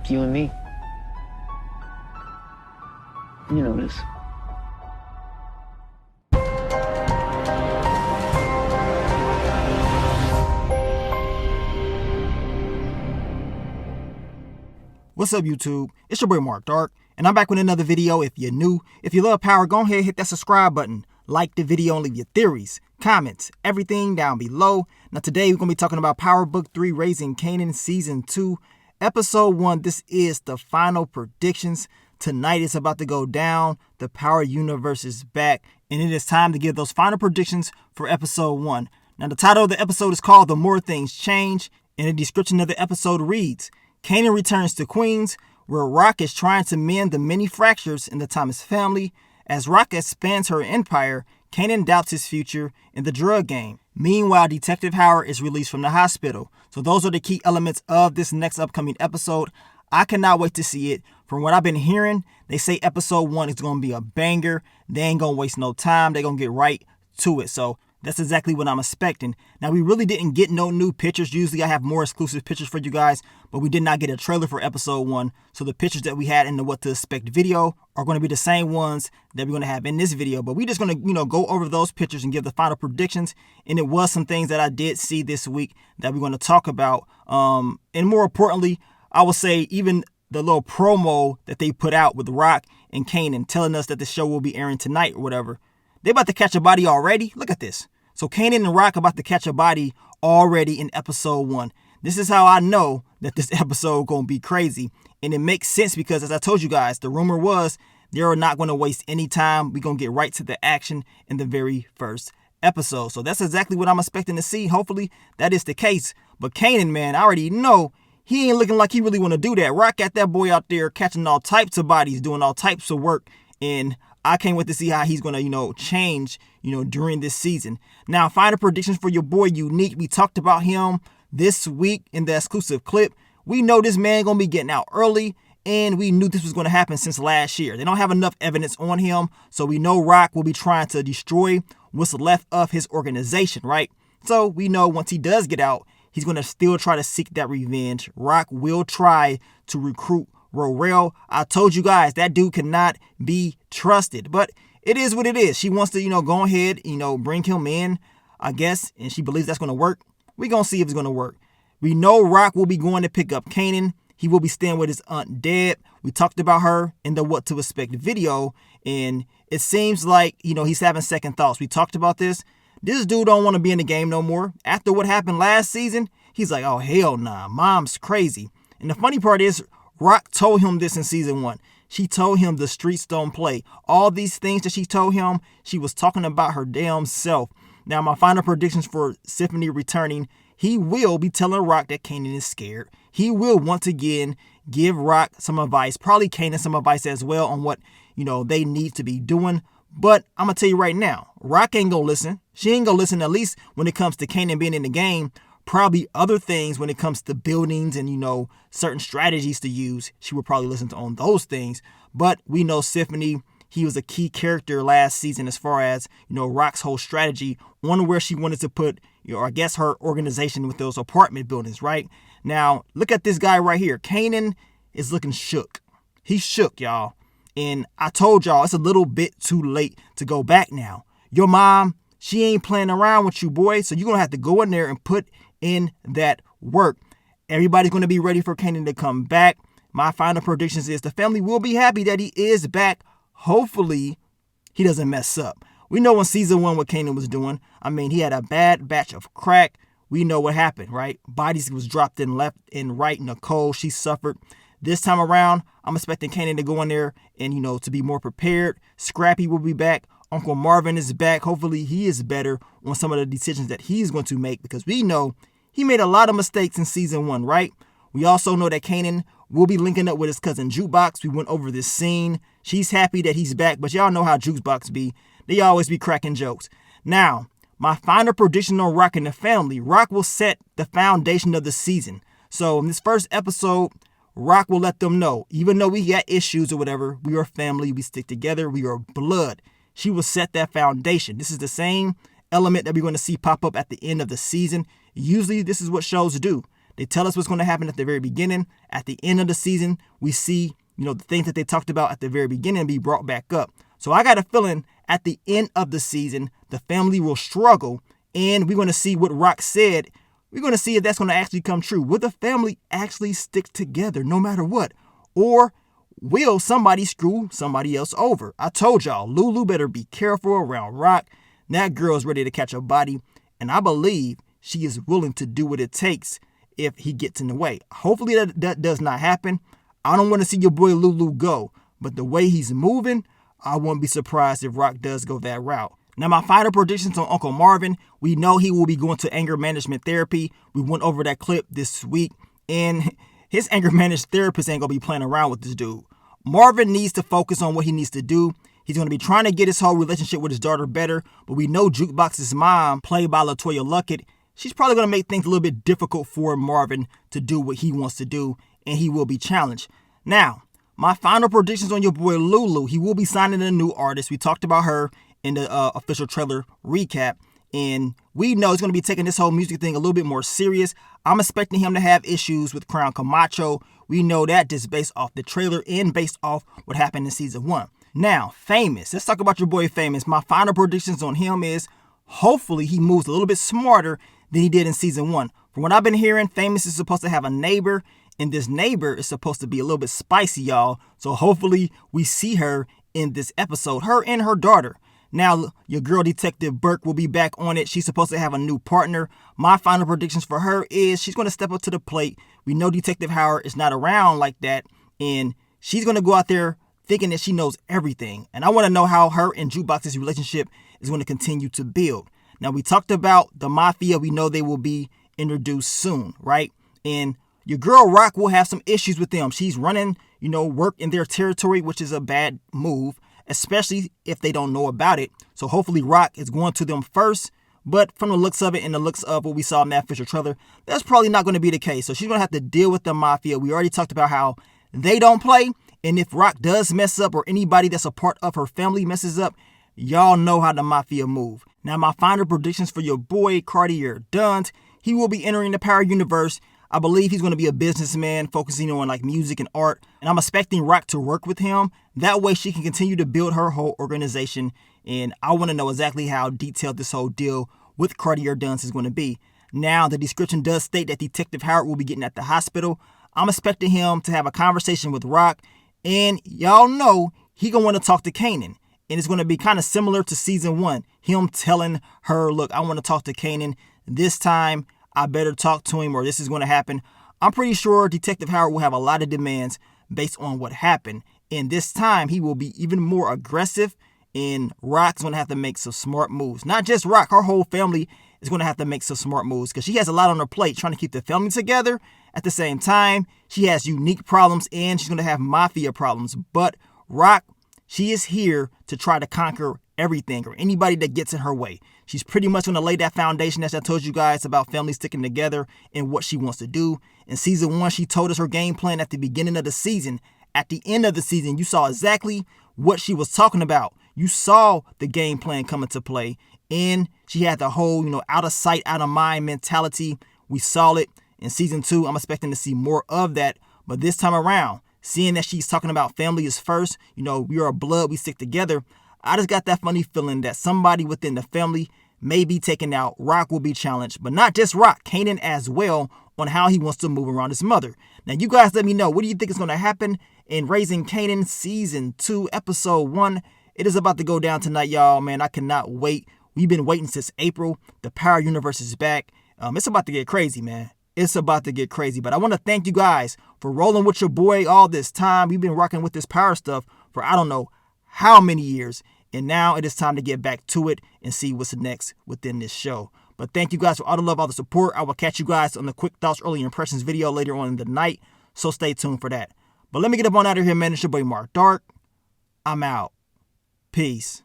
You and me. You know this. What's up, YouTube? It's your boy Mark Dark, and I'm back with another video. If you're new, if you love power, go ahead and hit that subscribe button. Like the video and leave your theories, comments, everything down below. Now today we're going to be talking about Power Book 3, Raising Kanan Season 2, Episode 1. This is the final predictions. Tonight it's about to go down. The Power Universe is back, and it is time to give those final predictions for Episode 1. Now the title of the episode is called The More Things Change, and the description of the episode reads, Kanan returns to Queens, where Rock is trying to mend the many fractures in the Thomas family. As Rock expands her empire, Kanan doubts his future in the drug game. Meanwhile, Detective Howard is released from the hospital. So those are the key elements of this next upcoming episode. I cannot wait to see it. From what I've been hearing, they say episode 1 is going to be a banger. They ain't going to waste no time. They're going to get right to it. So that's exactly what I'm expecting. Now, we really didn't get no new pictures. Usually I have more exclusive pictures for you guys, but we did not get a trailer for episode 1. So the pictures that we had in the What to Expect video are going to be the same ones that we're going to have in this video. But we're just going to, go over those pictures and give the final predictions. And it was some things that I did see this week that we're going to talk about. And more importantly, I will say even the little promo that they put out with Rock and Kanan telling us that the show will be airing tonight or whatever. They about to catch a body already. Look at this. So Kanan and Rock about to catch a body already in episode 1. This is how I know that this episode going to be crazy. And it makes sense because, as I told you guys, the rumor was they're not going to waste any time. We're going to get right to the action in the very first episode. So that's exactly what I'm expecting to see. Hopefully that is the case. But Kanan, man, I already know he ain't looking like he really want to do that. Rock got that boy out there catching all types of bodies, doing all types of work. And I can't wait to see how he's going to, change, during this season. Now, final predictions for your boy Unique. We talked about him this week in the exclusive clip. We know this man going to be getting out early, and we knew this was going to happen since last year. They don't have enough evidence on him, so we know Rock will be trying to destroy what's left of his organization, right? So we know once he does get out, he's going to still try to seek that revenge. Rock will try to recruit Rorel. I told you guys that dude cannot be trusted, but it is what it is. She wants to, go ahead, bring him in, I guess, and she believes that's going to work. We're going to see if it's going to work. We know Rock will be going to pick up Kanan. He will be staying with his Aunt Deb. We talked about her in the What to Expect video, and it seems like, he's having second thoughts. We talked about this. This dude don't want to be in the game no more. After what happened last season, he's like, oh, hell nah, mom's crazy. And the funny part is, Rock told him this in season 1. She told him the streets don't play. All these things that she told him, she was talking about her damn self. Now, my final predictions for Symphony returning, he will be telling Rock that Kanan is scared. He will once again give Rock some advice, probably Kanan some advice as well on what, they need to be doing. But I'm going to tell you right now, Rock ain't going to listen. She ain't going to listen, at least when it comes to Kanan being in the game. Probably other things when it comes to buildings and, certain strategies to use. She would probably listen to on those things. But we know Symphony, he was a key character last season as far as, Rock's whole strategy on where she wanted to put, I guess her organization with those apartment buildings, right? Now, look at this guy right here. Kanan is looking shook. He's shook, y'all. And I told y'all it's a little bit too late to go back now. Your mom, she ain't playing around with you, boy. So you're going to have to go in there and put in that work. Everybody's going to be ready for Kanan to come back. My final predictions is the family will be happy that he is back. Hopefully, he doesn't mess up. We know in season 1 what Kanan was doing. I mean, he had a bad batch of crack. We know what happened, right? Bodies was dropped in left and right. Nicole, she suffered. This time around, I'm expecting Kanan to go in there and, to be more prepared. Scrappy will be back. Uncle Marvin is back. Hopefully, he is better on some of the decisions that he's going to make, because we know he made a lot of mistakes in season 1, right? We also know that Kanan will be linking up with his cousin Jukebox. We went over this scene. She's happy that he's back, but y'all know how Jukebox be. They always be cracking jokes. Now, my final prediction on Rock and the family. Rock will set the foundation of the season. So in this first episode, Rock will let them know, even though we got issues or whatever, we are family, we stick together, we are blood. She will set that foundation. This is the same element that we're going to see pop up at the end of the season. Usually this is what shows do. They tell us what's going to happen at the very beginning. At the end of the season, we see, the things that they talked about at the very beginning be brought back up. So I got a feeling at the end of the season, the family will struggle, and we're going to see what Rock said. We're going to see if that's going to actually come true. Will the family actually stick together no matter what? Or will somebody screw somebody else over? I told y'all, Lulu better be careful around Rock. That girl's ready to catch a body, and I believe she is willing to do what it takes if he gets in the way. Hopefully that does not happen. I don't want to see your boy Lulu go, but the way he's moving, I won't be surprised if Rock does go that route. Now, my final predictions on Uncle Marvin, we know he will be going to anger management therapy. We went over that clip this week, and his anger management therapist ain't going to be playing around with this dude. Marvin needs to focus on what he needs to do. He's going to be trying to get his whole relationship with his daughter better, but we know Jukebox's mom, played by LaToya Luckett, she's probably going to make things a little bit difficult for Marvin to do what he wants to do, and he will be challenged. Now, my final predictions on your boy Lulu. He will be signing a new artist. We talked about her in the official trailer recap, and we know he's going to be taking this whole music thing a little bit more serious. I'm expecting him to have issues with Crown Camacho. We know that just based off the trailer and based off what happened in season 1. Now, Famous. Let's talk about your boy Famous. My final predictions on him is hopefully he moves a little bit smarter than he did in season 1. From what I've been hearing, Famous is supposed to have a neighbor, and this neighbor is supposed to be a little bit spicy, y'all. So hopefully we see her in this episode, her and her daughter. Now, your girl Detective Burke will be back on it. She's supposed to have a new partner. My final predictions for her is she's going to step up to the plate. We know Detective Howard is not around like that, and she's going to go out there thinking that she knows everything. And I want to know how her and Jukebox's relationship is going to continue to build. Now, we talked about the Mafia. We know they will be introduced soon, right? And your girl Rock will have some issues with them. She's running, work in their territory, which is a bad move, especially if they don't know about it. So hopefully Rock is going to them first. But from the looks of it and the looks of what we saw in that official trailer, that's probably not going to be the case. So she's going to have to deal with the Mafia. We already talked about how they don't play. And if Rock does mess up, or anybody that's a part of her family messes up, y'all know how the Mafia move. Now, my final predictions for your boy Cartier Dunn. He will be entering the Power Universe. I believe he's going to be a businessman focusing on music and art. And I'm expecting Rock to work with him. That way she can continue to build her whole organization. And I want to know exactly how detailed this whole deal with Cartier Dunn is going to be. Now, the description does state that Detective Howard will be getting at the hospital. I'm expecting him to have a conversation with Rock. And y'all know he going to want to talk to Kanan. And it's going to be kind of similar to season 1. Him telling her, look, I want to talk to Kanan. This time, I better talk to him or this is going to happen. I'm pretty sure Detective Howard will have a lot of demands based on what happened. And this time, he will be even more aggressive. And Rock's going to have to make some smart moves. Not just Rock, her whole family is going to have to make some smart moves because she has a lot on her plate trying to keep the family together. At the same time, she has unique problems and she's going to have Mafia problems. But Rock, she is here to try to conquer everything or anybody that gets in her way. She's pretty much going to lay that foundation, as I told you guys, about family sticking together and what she wants to do. In season 1, she told us her game plan at the beginning of the season. At the end of the season, you saw exactly what she was talking about. You saw the game plan come into play. And she had the whole, out of sight, out of mind mentality. We saw it in season 2. I'm expecting to see more of that. But this time around, seeing that she's talking about family is first, we are blood, we stick together. I just got that funny feeling that somebody within the family may be taken out. Rock will be challenged, but not just Rock, Kanan as well, on how he wants to move around his mother. Now, you guys let me know, what do you think is going to happen in Raising Kanan season 2, episode 1? It is about to go down tonight, y'all. Man, I cannot wait. We've been waiting since April. The Power Universe is back. It's about to get crazy, man. It's about to get crazy. But I want to thank you guys for rolling with your boy all this time. We've been rocking with this power stuff for I don't know how many years. And now it is time to get back to it and see what's next within this show. But thank you guys for all the love, all the support. I will catch you guys on the Quick Thoughts Early Impressions video later on in the night. So stay tuned for that. But let me get up on out of here, man. It's your boy Mark Dark. I'm out. Peace.